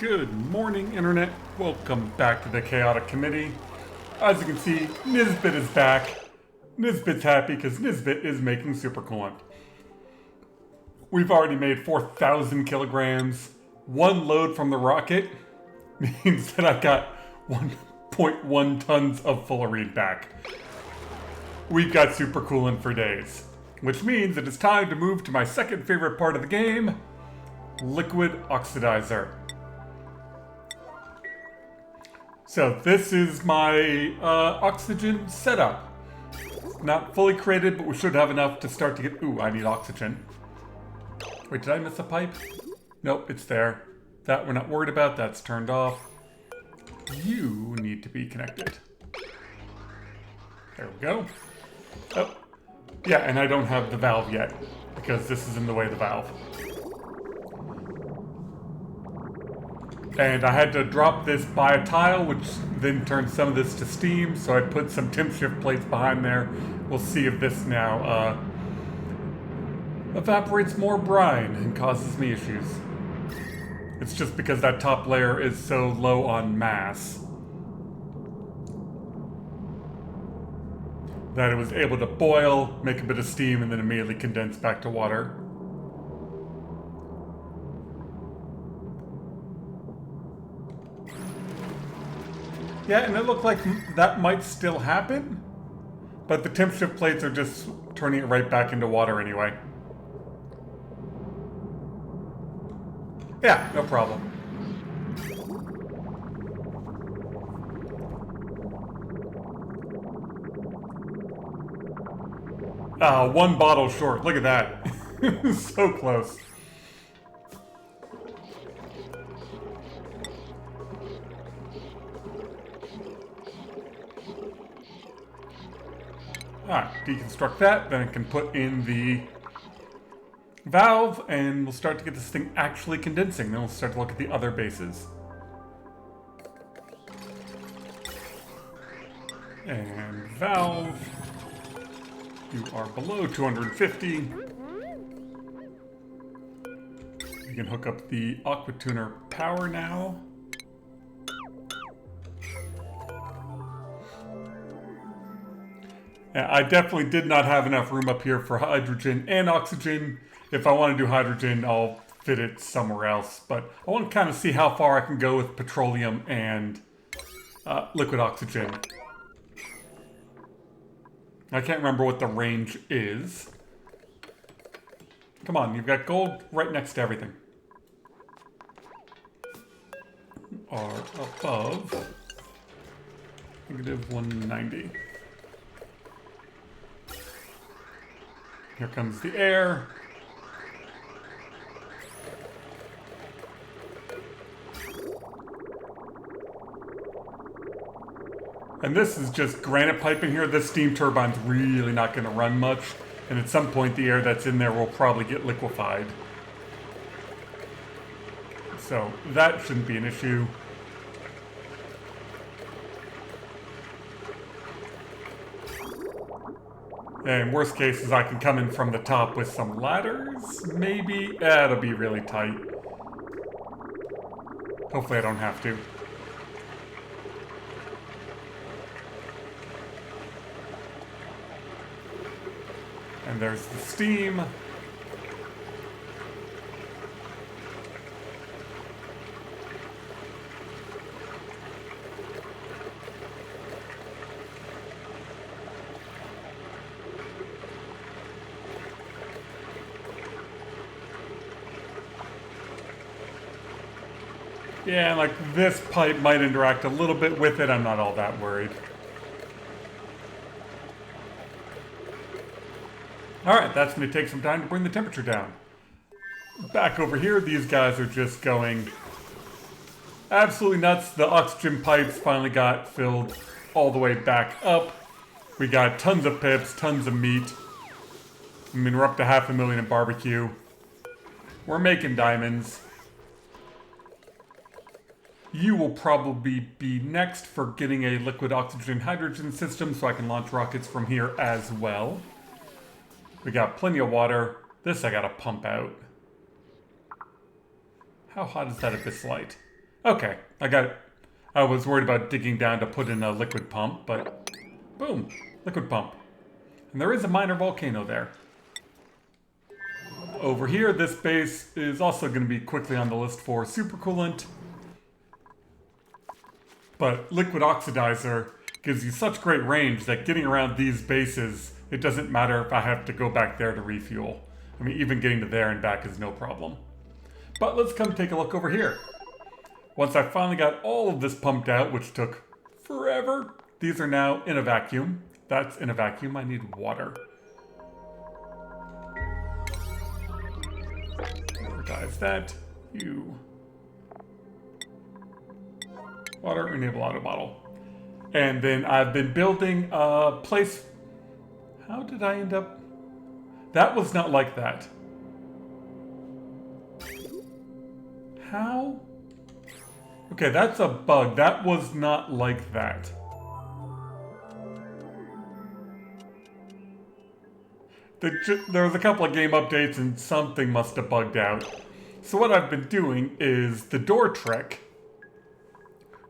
Good morning, Internet. Welcome back to the Chaotic Committee. As you can see, Nisbet is back. Nisbet's happy because Nisbet is making super coolant. We've already made 4,000 kilograms. One load from the rocket means that I got 1.1 tons of fullerene back. We've got super coolant for days, which means it is time to move to my second favorite part of the game, liquid oxidizer. So this is my oxygen setup. Not fully created, but we should have enough to start to get... Ooh, I need oxygen. Wait, did I miss a pipe? Nope, it's there. That we're not worried about, that's turned off. You need to be connected. There we go. Oh, yeah, and I don't have the valve yet, because this is in the way of the valve. And I had to drop this by a tile, which then turned some of this to steam, so I put some temp shift plates behind there. We'll see if this now evaporates more brine and causes me issues. It's just because that top layer is so low on mass that it was able to boil, make a bit of steam, and then immediately condense back to water. Yeah, and it looked like that might still happen, but the temp shift plates are just turning it right back into water anyway. Yeah, no problem. One bottle short. Look at that. So close. Deconstruct that, then I can put in the valve, and we'll start to get this thing actually condensing. Then we'll start to look at the other bases. And valve, you are below 250. You can hook up the aqua tuner power now. I definitely did not have enough room up here for hydrogen and oxygen. If I want to do hydrogen, I'll fit it somewhere else. But I want to kind of see how far I can go with petroleum and liquid oxygen. I can't remember what the range is. Come on, you've got gold right next to everything. Are above -190. Here comes the air. And this is just granite pipe in here. This steam turbine's really not going to run much. And at some point the air that's in there will probably get liquefied. So that shouldn't be an issue. And worst case is I can come in from the top with some ladders, maybe. That'll be really tight. Hopefully I don't have to. And there's the steam. Yeah, like this pipe might interact a little bit with it. I'm not all that worried. Alright, that's going to take some time to bring the temperature down. Back over here, these guys are just going absolutely nuts. The oxygen pipes finally got filled all the way back up. We got tons of pips, tons of meat. I mean, we're up to 500,000 in barbecue. We're making diamonds. You will probably be next for getting a liquid oxygen hydrogen system so I can launch rockets from here as well. We got plenty of water. This I gotta pump out. How hot is that at this light? Okay, I got it. I was worried about digging down to put in a liquid pump, but boom, liquid pump. And there is a minor volcano there. Over here, this base is also going to be quickly on the list for super coolant. But liquid oxidizer gives you such great range that getting around these bases, it doesn't matter if I have to go back there to refuel. I mean, even getting to there and back is no problem. But let's come take a look over here. Once I finally got all of this pumped out, which took forever, these are now in a vacuum. That's in a vacuum. I need water. Prioritize that. You. Water, enable auto bottle. And then I've been building a place. How did I end up? That was not like that. How? Okay, that's a bug. That was not like that. There was a couple of game updates and something must have bugged out. So what I've been doing is the door trick,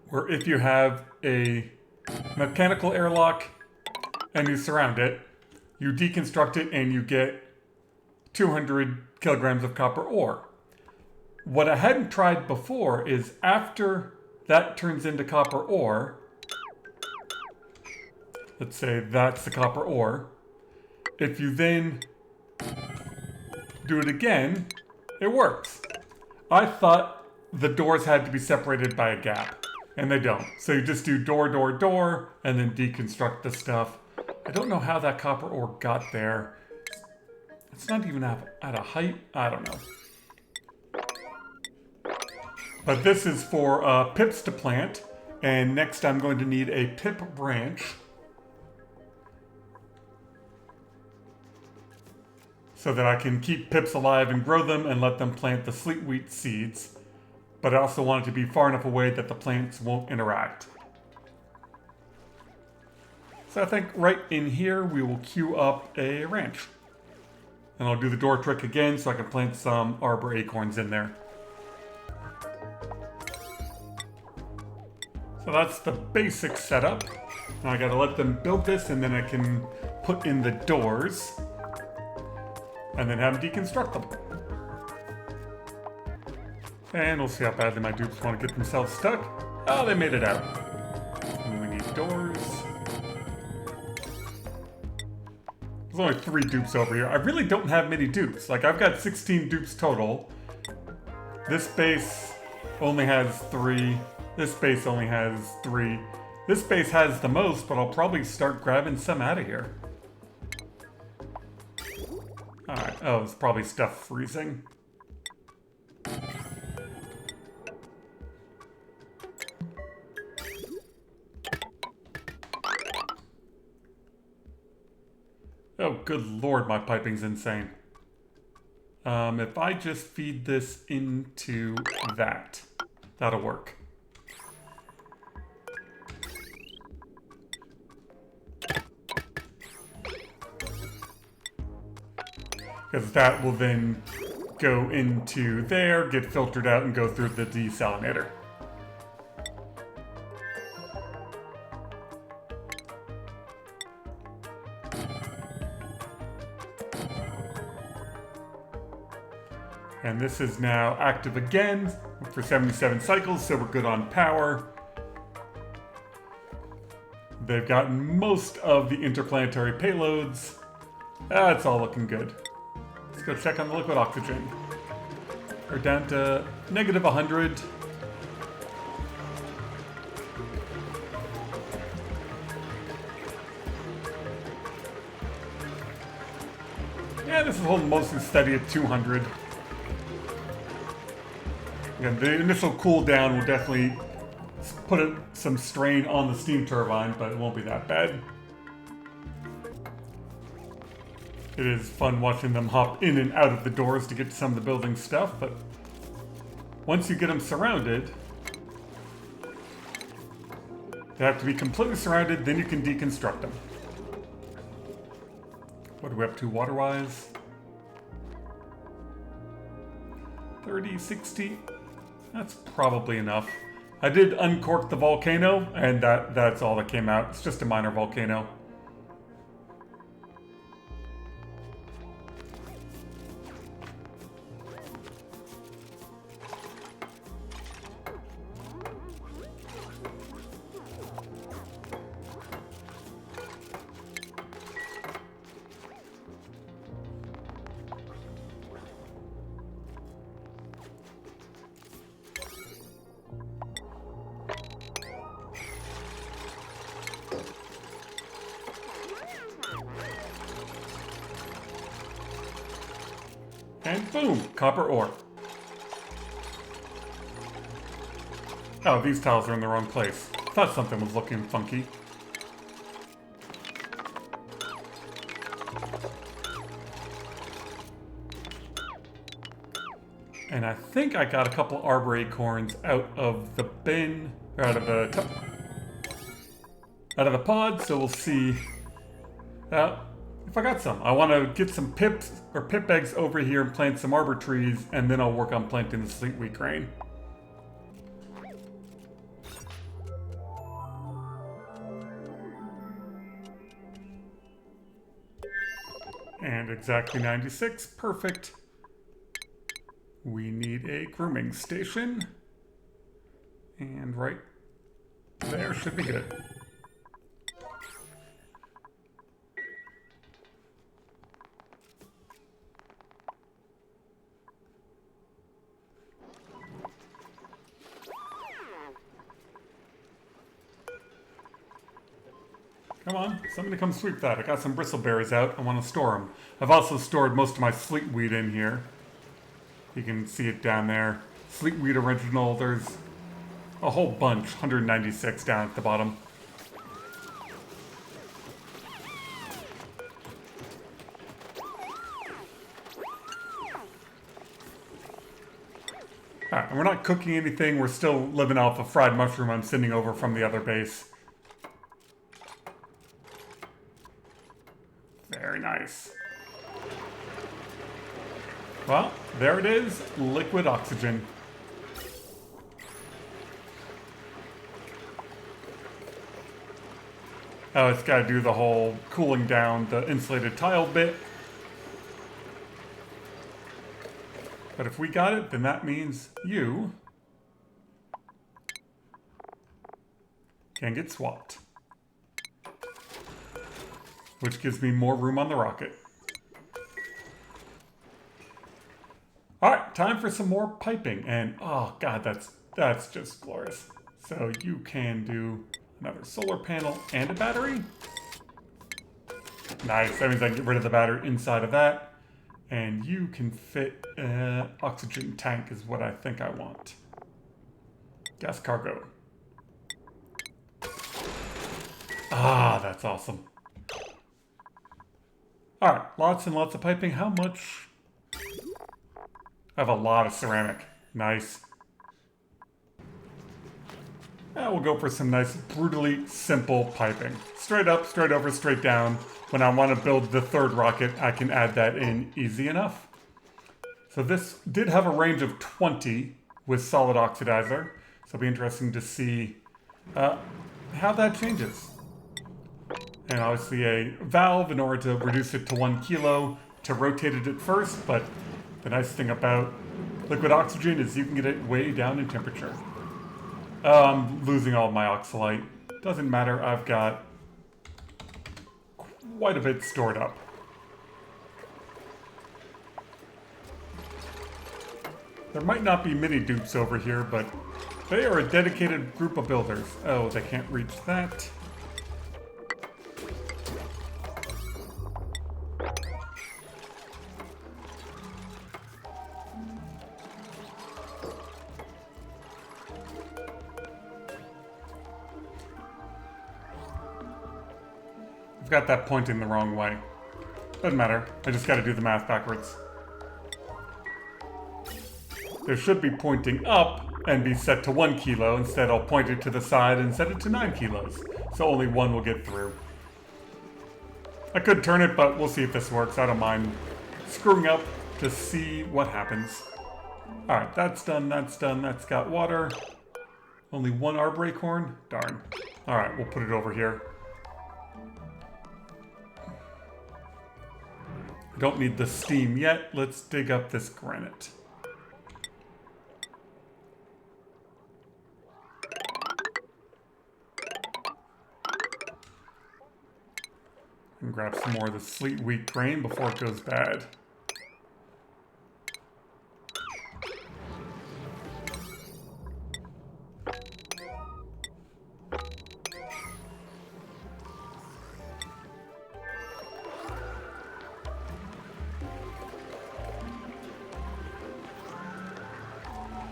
where if you have a mechanical airlock and you surround it, you deconstruct it and you get 200 kilograms of copper ore. What I hadn't tried before is after that turns into copper ore, let's say that's the copper ore, if you then do it again, it works. I thought the doors had to be separated by a gap, and they don't. So you just do door, door, door, and then deconstruct the stuff. I don't know how that copper ore got there. It's not even at a height. I don't know. But this is for pips to plant, and next I'm going to need a pip branch. So that I can keep pips alive and grow them and let them plant the sweet wheat seeds. But I also want it to be far enough away that the plants won't interact. So I think right in here we will queue up a ranch. And I'll do the door trick again so I can plant some arbor acorns in there. So that's the basic setup. Now I gotta let them build this and then I can put in the doors. And then have them deconstruct them. And we'll see how badly my dupes want to get themselves stuck. Oh, they made it out. And we need doors. There's only 3 dupes over here. I really don't have many dupes. Like, I've got 16 dupes total. This base only has 3. This base only has 3. This base has the most, but I'll probably start grabbing some out of here. Alright, oh, it's probably stuff freezing. Oh, good lord, my piping's insane. If I just feed this into that, that'll work. Because that will then go into there, get filtered out, and go through the desalinator. And this is now active again for 77 cycles, so we're good on power. They've gotten most of the interplanetary payloads. That's all looking good. Let's go check on the liquid oxygen. We're down to negative 100. Yeah, this is holding mostly steady at 200. Again, the initial cooldown will definitely put some strain on the steam turbine, but it won't be that bad. It is fun watching them hop in and out of the doors to get to some of the building stuff, but once you get them surrounded, they have to be completely surrounded, then you can deconstruct them. What are we up to water-wise? 30, 60. That's probably enough. I did uncork the volcano, and that's all that came out. It's just a minor volcano. And boom, copper ore. Oh, these tiles are in the wrong place. Thought something was looking funky. And I think I got a couple arbor acorns out of the bin, or out of the pod, so we'll see if I got some. I want to get some pips or pip eggs over here and plant some arbor trees, and then I'll work on planting the sleet wheat grain. And exactly 96, perfect. We need a grooming station. And right there should be good. Come on, somebody come sweep that. I got some bristleberries out. I want to store them. I've also stored most of my sleet wheat in here. You can see it down there. Sleet wheat original. There's a whole bunch. 196 down at the bottom. Alright, and we're not cooking anything. We're still living off a fried mushroom I'm sending over from the other base. Very nice. Well, there it is, liquid oxygen. Oh, it's got to do the whole cooling down the insulated tile bit. But if we got it, then that means you can get swapped. Which gives me more room on the rocket. Alright, time for some more piping. And oh god, that's just glorious. So you can do another solar panel and a battery. Nice, that means I can get rid of the battery inside of that. And you can fit an oxygen tank is what I think I want. Gas cargo. Ah, that's awesome. Alright, lots and lots of piping. How much? I have a lot of ceramic. Nice. We'll go for some nice, brutally simple piping. Straight up, straight over, straight down. When I want to build the third rocket, I can add that in easy enough. So this did have a range of 20 with solid oxidizer. So it'll be interesting to see how that changes. And obviously a valve in order to reduce it to 1 kilo to rotate it at first, but the nice thing about liquid oxygen is you can get it way down in temperature. I'm losing all of my oxalite. Doesn't matter, I've got quite a bit stored up. There might not be many dupes over here, but they are a dedicated group of builders. Oh, they can't reach that. Got that pointing the wrong way. Doesn't matter. I just got to do the math backwards. There should be pointing up and be set to 1 kilo. Instead, I'll point it to the side and set it to 9 kilos. So only one will get through. I could turn it, but we'll see if this works. I don't mind screwing up to see what happens. Alright, that's done, that's done, that's got water. Only one arbor acorn? Darn. Alright, we'll put it over here. I don't need the steam yet. Let's dig up this granite. And grab some more of the sleet wheat grain before it goes bad.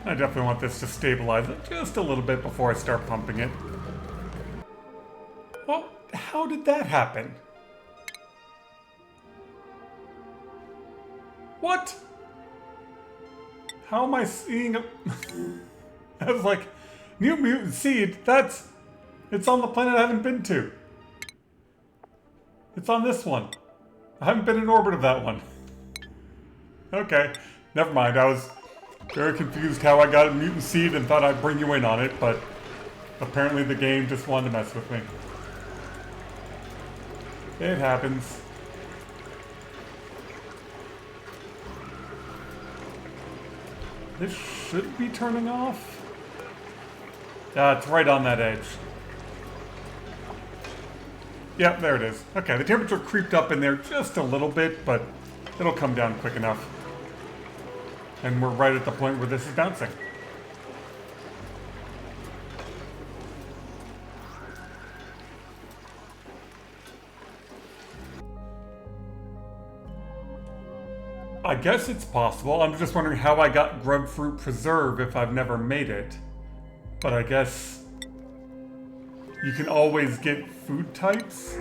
I definitely want this to stabilize it just a little bit before I start pumping it. Well, how did that happen? What? How am I seeing a... I was like, New Mutant Seed, it's on the planet I haven't been to. It's on this one. I haven't been in orbit of that one. Okay, never mind. I was very confused how I got a mutant seed and thought I'd bring you in on it, but apparently the game just wanted to mess with me. It happens. This should be turning off. It's right on that edge. Yep, there it is. Okay, the temperature creeped up in there just a little bit, but it'll come down quick enough. And we're right at the point where this is bouncing. I guess it's possible. I'm just wondering how I got grub fruit preserve if I've never made it. But I guess you can always get food types?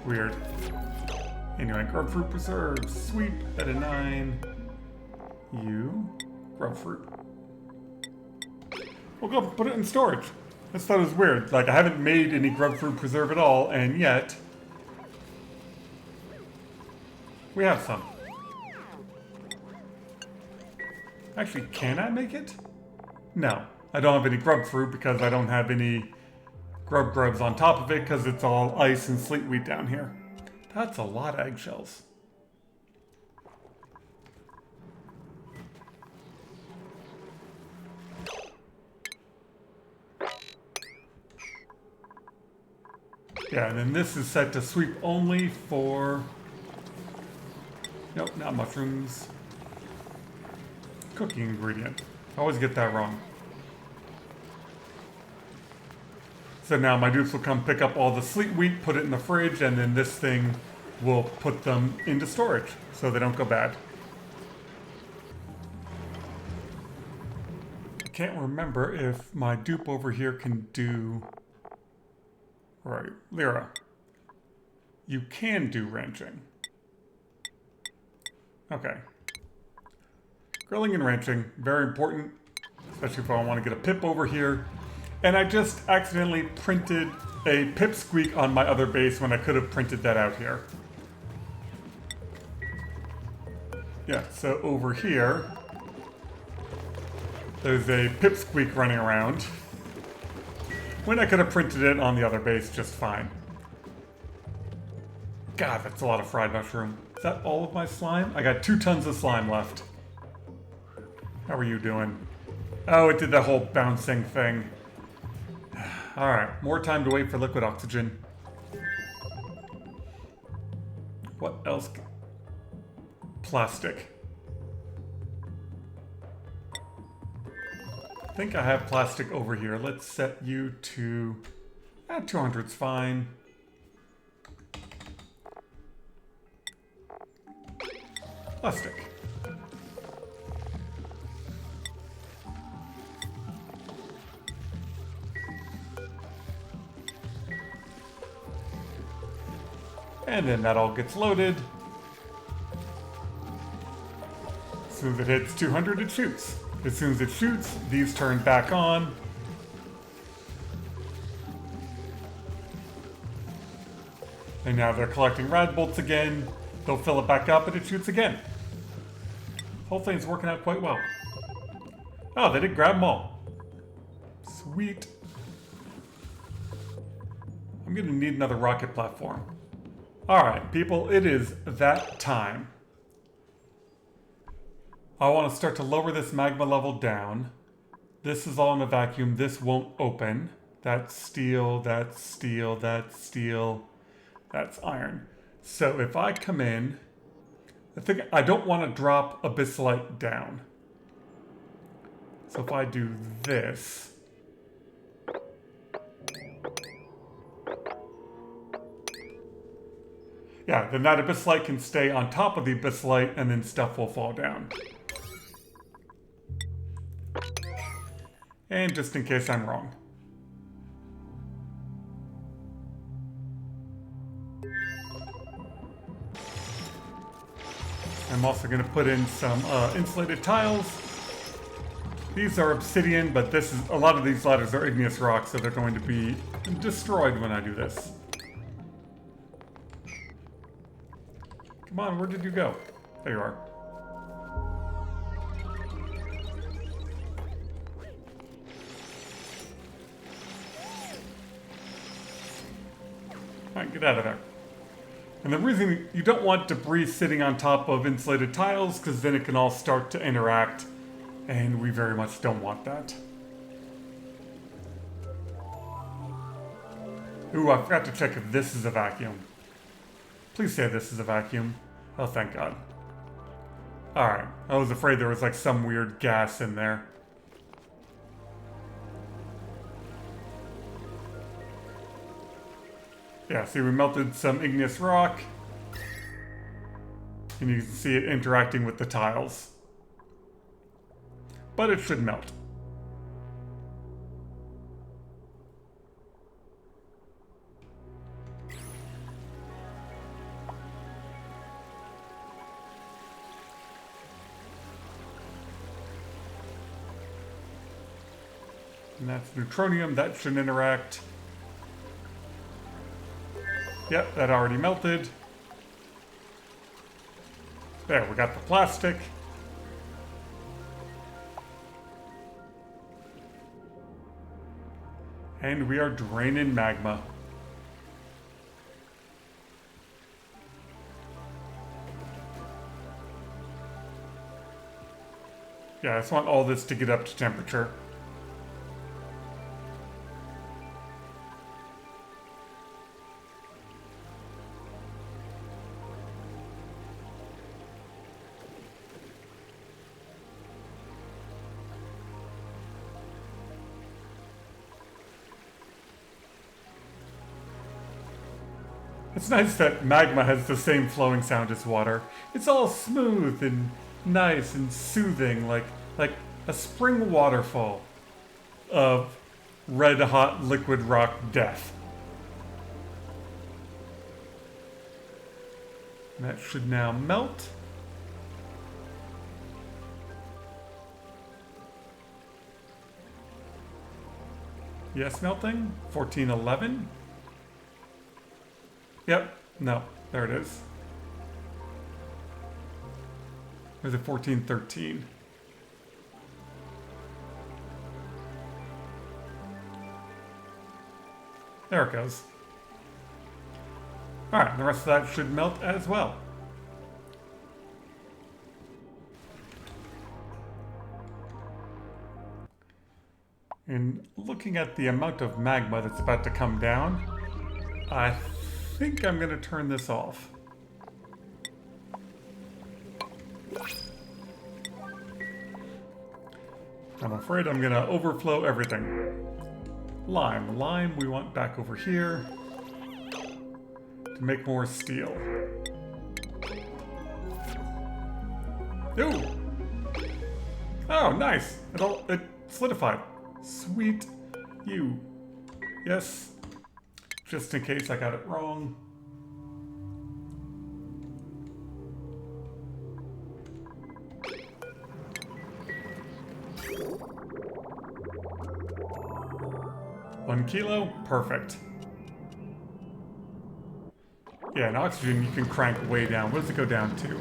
Weird. Anyway, grub fruit preserve. Sweet at a 9. You. Grub fruit. We'll go put it in storage. I just thought it was weird. Like, I haven't made any grub fruit preserve at all, and yet we have some. Actually, can I make it? No. I don't have any grub fruit because I don't have any grubs on top of it because it's all ice and sleet wheat down here. That's a lot of eggshells. Yeah, and then this is set to sweep only for... Nope, not mushrooms. Cooking ingredient. I always get that wrong. So now my dupes will come pick up all the sleet wheat, put it in the fridge, and then this thing will put them into storage so they don't go bad. I can't remember if my dupe over here can do... Right, Lyra. You can do ranching. Okay. Grilling and ranching, very important, especially if I want to get a pip over here. And I just accidentally printed a pipsqueak on my other base when I could have printed that out here. Yeah, so over here, there's a pipsqueak running around when I could have printed it on the other base just fine. God, that's a lot of fried mushroom. Is that all of my slime? I got 2 tons of slime left. How are you doing? Oh, it did that whole bouncing thing. Alright, more time to wait for liquid oxygen. What else? Plastic. I think I have plastic over here. Let's set you to... 200's fine. Plastic. And then that all gets loaded. As soon as it hits 200, it shoots. As soon as it shoots, these turn back on. And now they're collecting rad bolts again. They'll fill it back up and it shoots again. whole thing's working out quite well. Oh, they did grab them all. Sweet. I'm gonna need another rocket platform. Alright, people, it is that time. I want to start to lower this magma level down. This is all in a vacuum. This won't open. That's steel, that's steel, that's steel, that's iron. So if I come in, I don't want to drop abyssalite down. So if I do this, yeah, then that abyssalite can stay on top of the abyssalite and then stuff will fall down. And just in case I'm wrong. I'm also going to put in some insulated tiles. These are obsidian, but a lot of these ladders are igneous rock, so they're going to be destroyed when I do this. Come on, where did you go? There you are. Alright, get out of there. And the reason you don't want debris sitting on top of insulated tiles, because then it can all start to interact, and we very much don't want that. Ooh, I forgot to check if this is a vacuum. Please say this is a vacuum. Oh, thank God. Alright, I was afraid there was like some weird gas in there. Yeah, see, we melted some igneous rock. And you can see it interacting with the tiles. But it should melt. And that's neutronium, that should interact. Yep, that already melted. There, we got the plastic. And we are draining magma. Yeah, I just want all this to get up to temperature. It's nice that magma has the same flowing sound as water. It's all smooth and nice and soothing, like a spring waterfall of red-hot liquid rock death. And that should now melt. Yes, melting. 1411. Yep, no, there it is. Or is it 1413? There it goes. Alright, the rest of that should melt as well. And looking at the amount of magma that's about to come down, I think I'm going to turn this off. I'm afraid I'm going to overflow everything. Lime we want back over here to make more steel. Ooh! Oh, nice! It solidified. Sweet you. Yes. Just in case I got it wrong. One kilo? Perfect. Yeah, and oxygen you can crank way down. What does it go down to?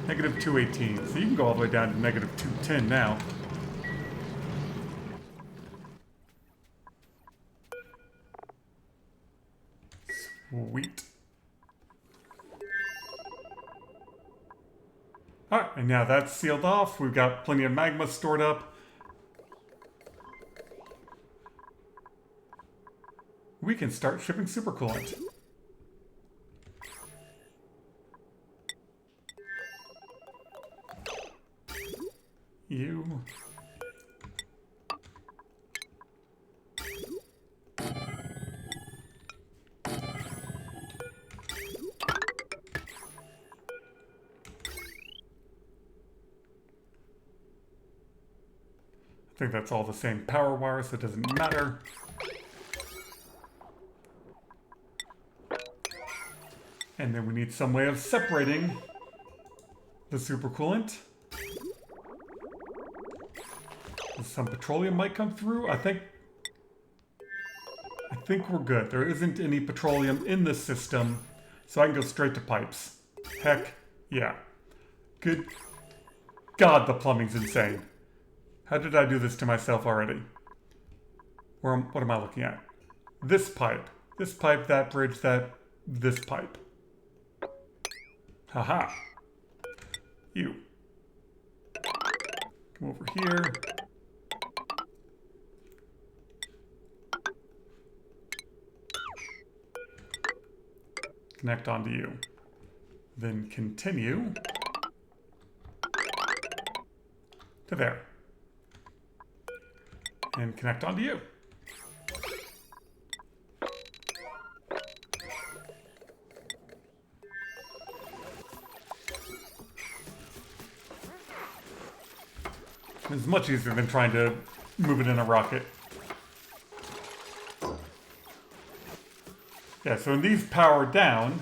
Negative 218. So you can go all the way down to negative 210 now. Sweet. Alright, and now that's sealed off. We've got plenty of magma stored up. We can start shipping super coolant. You. I think that's all the same power wire, so it doesn't matter. And then we need some way of separating the supercoolant. Some petroleum might come through. I think we're good. There isn't any petroleum in this system, so I can go straight to pipes. Heck, yeah. Good God, the plumbing's insane. How did I do this to myself already? What am I looking at? This pipe, that bridge, this pipe. Haha. You. Come over here. Connect onto you. Then continue to there. And connect onto you. It's much easier than trying to move it in a rocket. Yeah, so when these power down,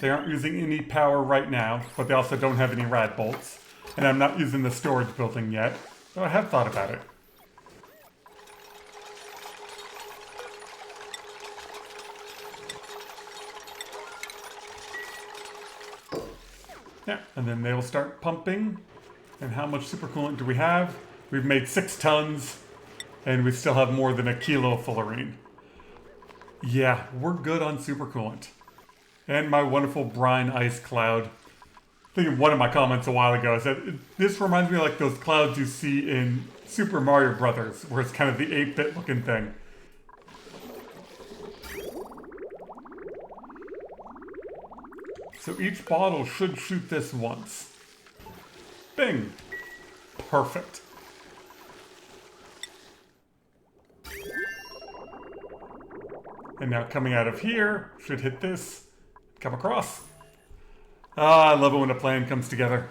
they aren't using any power right now, but they also don't have any rad bolts. And I'm not using the storage building yet, though I have thought about it. Yeah, and then they will start pumping. And how much supercoolant do we have? We've made 6 tons, and we still have more than a kilo of fullerene. Yeah, we're good on supercoolant. And my wonderful brine ice cloud. I think in one of my comments a while ago said, this reminds me of like those clouds you see in Super Mario Brothers, where it's kind of the 8-bit looking thing. So each bottle should shoot this once. Bing! Perfect. And now coming out of here, should hit this, come across. Ah, I love it when a plan comes together.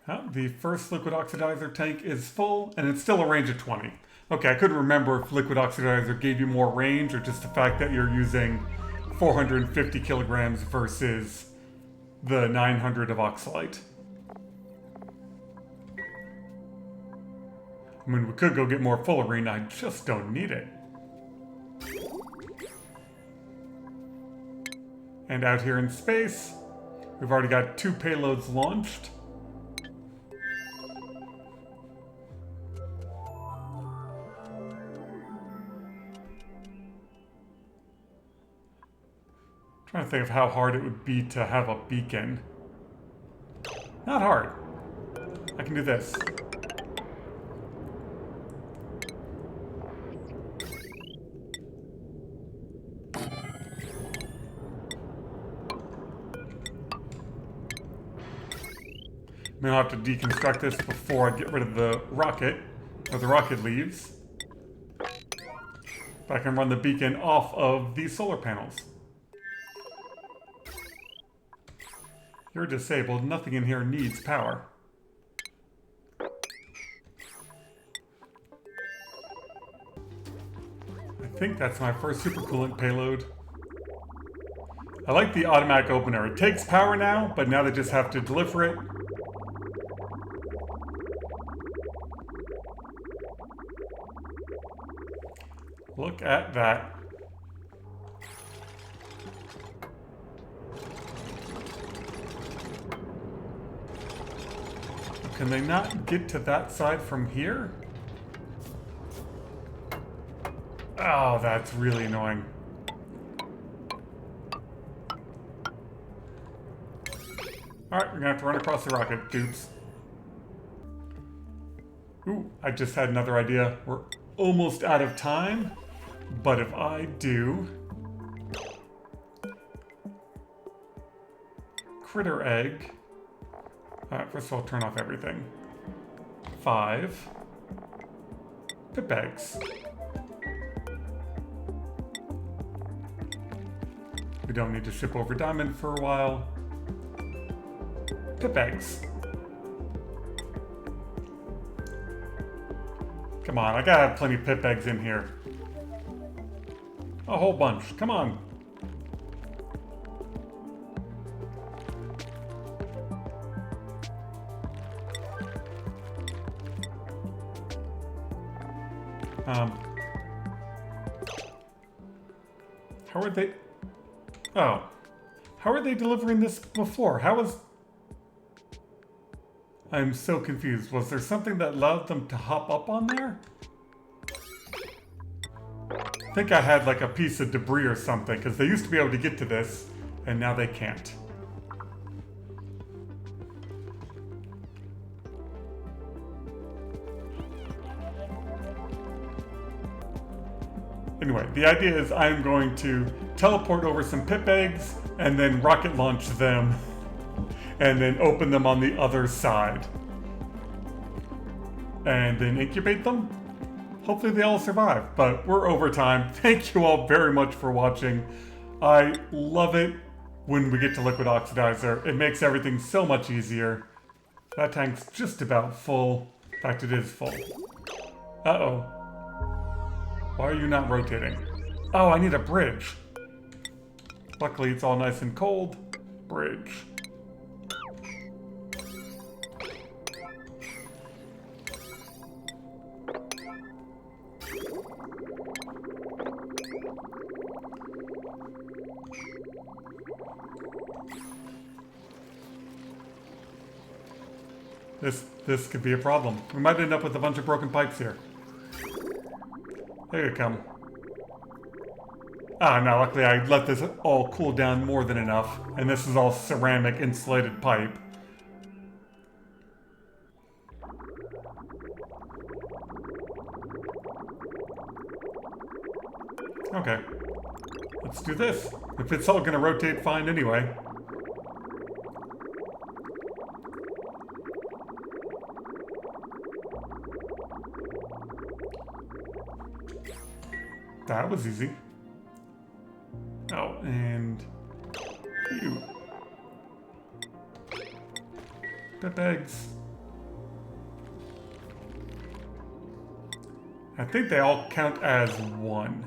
The first liquid oxidizer tank is full, and it's still a range of 20. Okay, I couldn't remember if liquid oxidizer gave you more range, or just the fact that you're using 450 kilograms versus the 900 of oxalite. I mean, we could go get more fullerene, I just don't need it. And out here in space, we've already got 2 payloads launched. Trying to think of how hard it would be to have a beacon. Not hard. I can do this. I'm gonna have to deconstruct this before I get rid of the rocket, or the rocket leaves. But I can run the beacon off of these solar panels. You're disabled. Nothing in here needs power. I think that's my first supercoolant payload. I like the automatic opener. It takes power now, but now they just have to deliver it. Look at that. can they not get to that side from here? Oh, that's really annoying. Alright, we're gonna have to run across the rocket, dupes. Ooh, I just had another idea. We're almost out of time, but if I do... critter egg... Alright, first of all, turn off everything. 5 pip eggs. We don't need to ship over diamond for a while. Pip eggs. Come on, I gotta have plenty of pip eggs in here. A whole bunch, come on. How are they... Oh. How are they delivering this before? How was... I'm so confused. Was there something that allowed them to hop up on there? I think I had like a piece of debris or something, because they used to be able to get to this, and now they can't. Anyway, the idea is I'm going to teleport over some pip eggs, and then rocket launch them, and then open them on the other side. And then incubate them. Hopefully they all survive, but we're over time. Thank you all very much for watching. I love it when we get to liquid oxidizer. It makes everything so much easier. That tank's just about full. In fact, it is full. Uh-oh. Why are you not rotating? Oh, I need a bridge. Luckily, it's all nice and cold. Bridge. This could be a problem. We might end up with a bunch of broken pipes here. There you come. Ah, no, luckily I let this all cool down more than enough, and this is all ceramic insulated pipe. Okay. Let's do this. If it's all gonna rotate fine anyway. That was easy. Oh, and you. Pip eggs. I think they all count as one.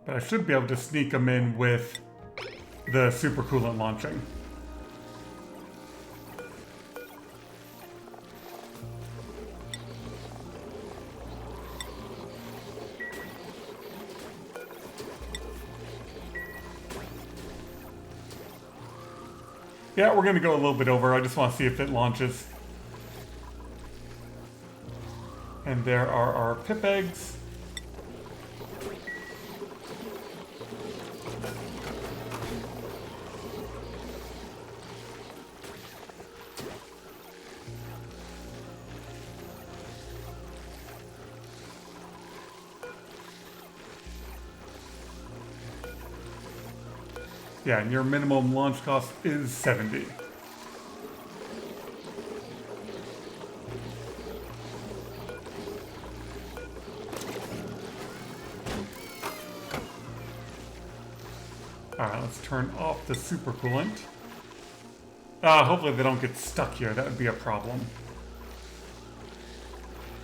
But I should be able to sneak them in with the super coolant launching. Yeah, we're going to go a little bit over. I just want to see if it launches. And there are our pip eggs. Yeah, and your minimum launch cost is 70. Alright, let's turn off the super coolant. Hopefully they don't get stuck here. That would be a problem.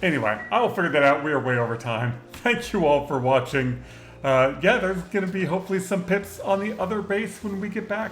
Anyway, I will figure that out. We are way over time. Thank you all for watching. Yeah, there's going to be hopefully some pips on the other base when we get back.